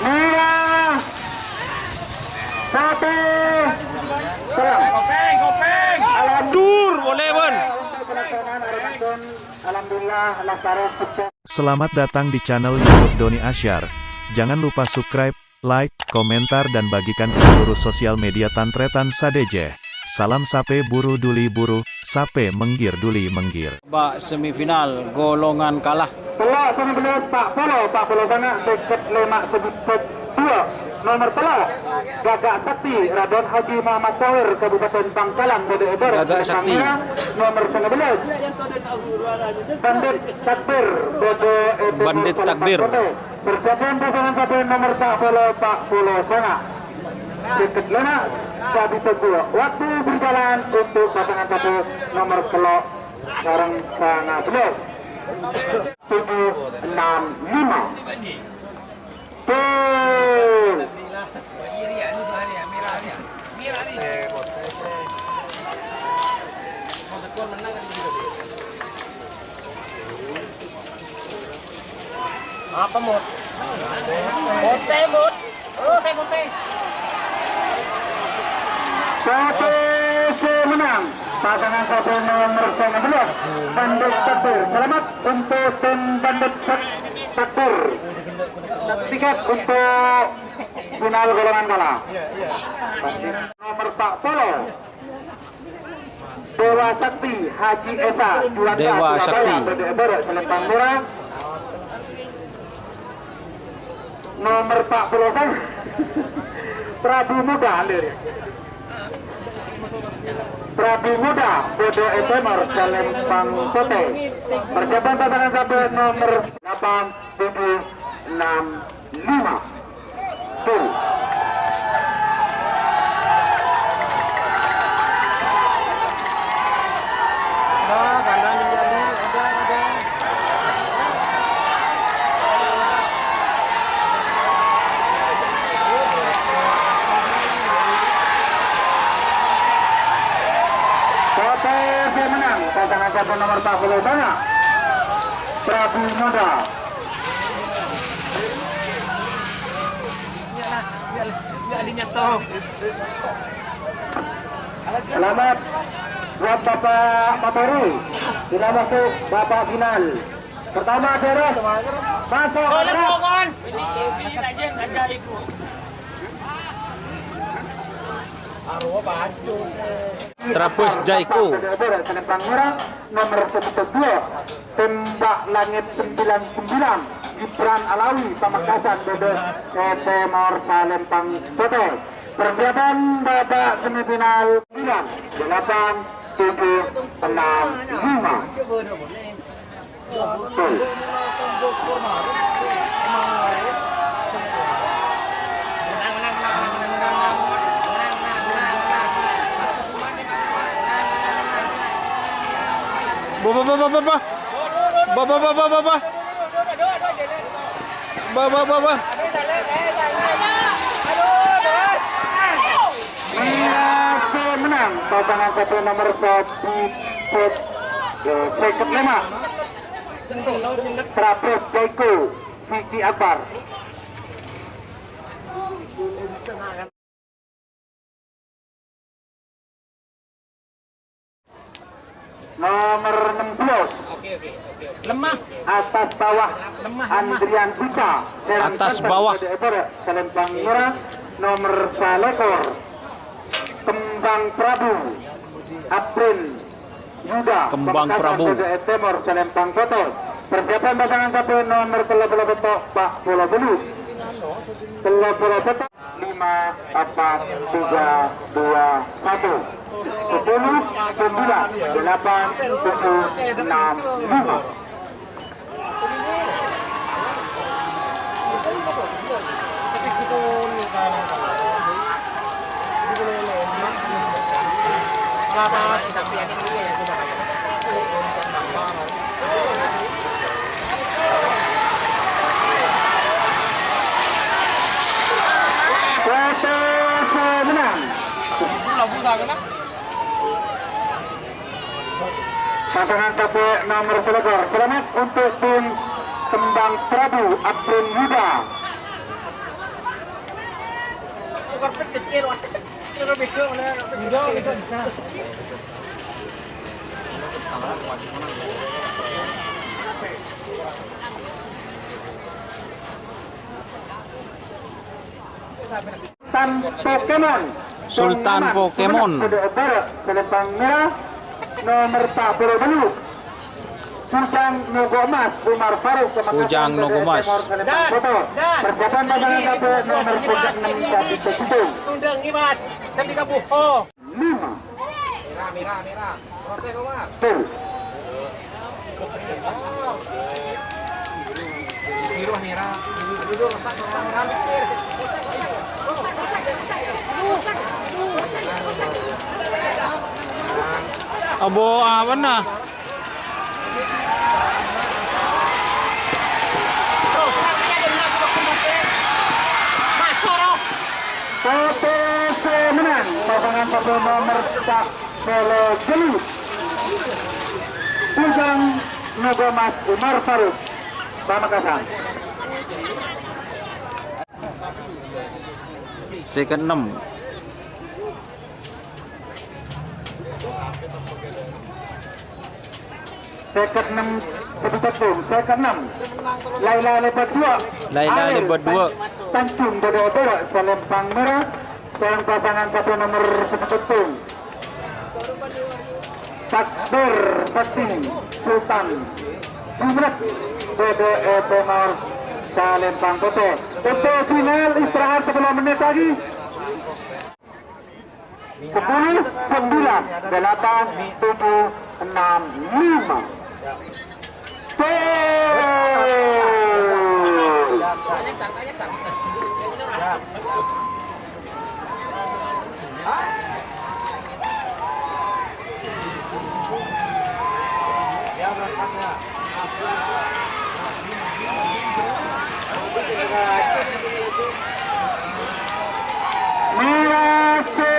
Merah. 1. Kopeng. Dur, boleh Bun. Alhamdulillah, sukses. Selamat datang di channel YouTube Doni Asyar. Jangan lupa subscribe, like, komentar dan bagikan ke seluruh sosial media Tantretan Sadejeh. Salam sape buru duli buru, sape menggir duli menggir. Babak semifinal, golongan kalah. Telak 19 Pak Polo banyak dekat lemak sebut 2. Nomor telak Gagak Sakti Radon Haji Muhammad Tawir Kabupaten Bangkalan Bode Eber. Gagak Sakti. Nomor 19 Bandit Takbir Bode Eber. Bandit Takbir. Persiapan pasangan satu nomor Pak Polo sangat dekat lemak Sabi Teguh. Waktu berjalan untuk pasangan satu nomor telak sekarang sangat benar 765. Tuh. Apa Mut? Mote. Satu menang. Pasangan satu nomor 19 Bandit Takbir. Selamat untuk tim Bandit Takbir. Tiket untuk final golongan kalah. Nomor Pak Polo Dewa Sakti Haji Esa Juanda Dewa Sakti Selempang Murah. Nomor Pak Polo Prabu Muda Alir. Prabu Muda Bode Etemor Selempang Kote. Persiapan pasangan satu nomor 8765. Tuh. Menang pasangan satu nomor 40 banyak Prabu Muda. Selamat buat Bapak Materi sudah masuk babak final. Pertama beres masuk Trapus Jaiko. Selempang merah nomor 12 Tembak Langit 99 Gibran Alawi Pamekasan Bode Etemor Selempang Kote. Persiapan babak semifinal 9 8 7 6 5. Menang pasangan satu nomor 1 Seket Lema Trapus Jaiko Vicky Akbar. Nomor 16 Lemah. atas bawah Andrian Buka Atas bawah Selempang Murah. Nomor 1 Kembang Prabu Aprin Yuda Kembang Prabu Etemor Selempang Kote. Persiapan pasangan satu nomor 30 betok Pak Pulau Bulu 30 betok 5 4 3 2 1 10 9 8 7 6 5. Pasangan KP nomor 11. Selamat untuk tim Tembang Prabu April Yuda. Sultan Pokemon. Selempang merah nomor 42. Kujang Nogomas Umar Faruk Kujang Nogomas. Persiapan pasangan satu nomor 6 David Teguh. Undang ini mas, jam 30. Oh. 5. Merah. Protes Umar. Tur. Biru merah. Biru rusak. Abo apa nah? PTC menang pasangan satu nomor 4 Solo Jelut. Kujang Nogomas Umar Faruk Pamekasan. Second 6. Second 6 Sebetulnya second 6 Laila lebat 2. Laila lebat 2. Tanjung Bodo-Bodo Selempang merah dan pasangan satu nomor 11 Takbir Sakti Sultan Jumret Bodo Tenor Selempang Kote. Untuk final istirahat 10 menit lagi. 10, 9, 8, 7, 6, 5.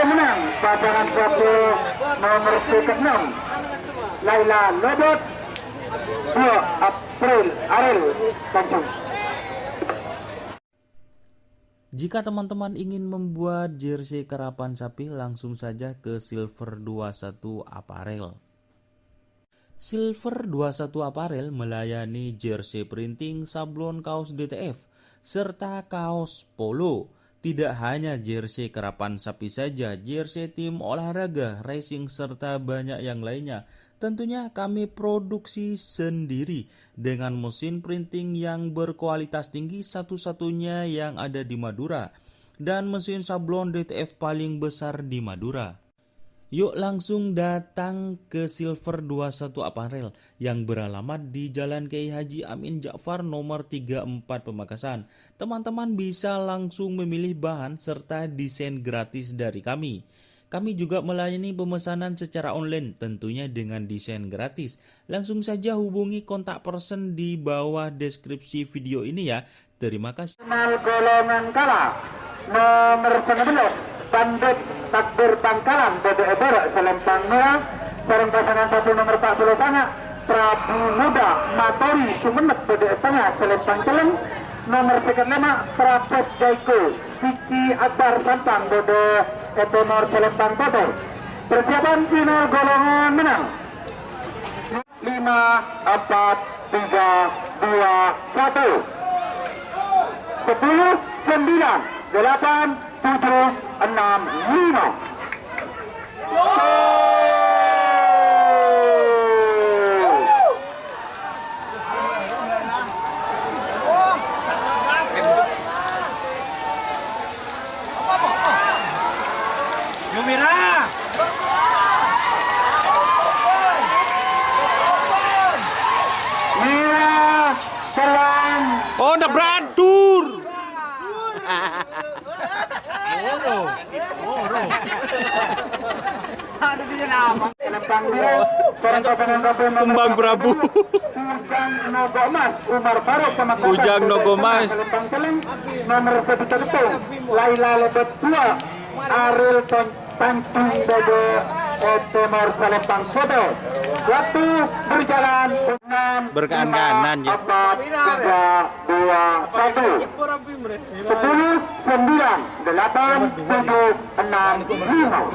Menang pasangan satu nomor 6 Laila Lobot 2 April Aril Tanjung. Jika teman-teman ingin membuat jersey karapan sapi, langsung saja ke Silver 21 Apparel. Silver 21 Apparel melayani jersey printing, sablon kaos DTF, serta kaos polo. Tidak hanya jersey karapan sapi saja, jersey tim olahraga, racing, serta banyak yang lainnya. Tentunya kami produksi sendiri dengan mesin printing yang berkualitas tinggi, satu-satunya yang ada di Madura, dan mesin sablon DTF paling besar di Madura. Yuk langsung datang ke Silver 21 Apparel yang beralamat di Jalan Kiai Haji Amin Ja'far nomor 34 Pamekasan. Teman-teman bisa langsung memilih bahan serta desain gratis dari kami. Kami juga melayani pemesanan secara online tentunya dengan desain gratis. Langsung saja hubungi kontak person di bawah deskripsi video ini ya. Terima kasih. Golongan kala nomor 19 Pandit Takbir Pangkalan Bodo Ebor Selempang merah sareng pasangan satu nomor 40 sana Prabu Muda Matori Sumenep Bodo Tengah Selempang Celeng nomor 35 Prapet Jaiko Vicky Akbar Santang Bodo Etonor Selempang Kotor. Persiapan final golongan menang 5, 4, 3, 2, 1 10, 9, 8, 7, 6, 5. Lumira. Merah Selang. Oh, udah beratur. Selempang merah sareng pasangan satu nomor Kembang Prabu. Kujang Nogomas Umar Faruk Pamekasan. Kujang Nogomas. Selempang Celeng nomor 11 Laila Lebet 2 Aril Tanjung Bodo Timur Salempang Soto. Waktu berjalan 6, Berkanan-kanan, 5, ya. 4, 3, 2, 1. 10, 9, 8, 7, 6, 5.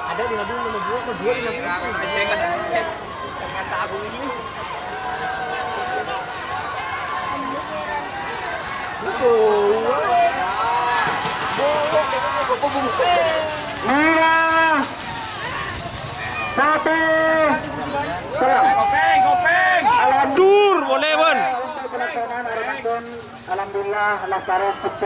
Ada di nomor 2, kata Agung ini. Merah 1. Kopeng. Dur boleh, Bon. Alhamdulillah, Lasaran sukses.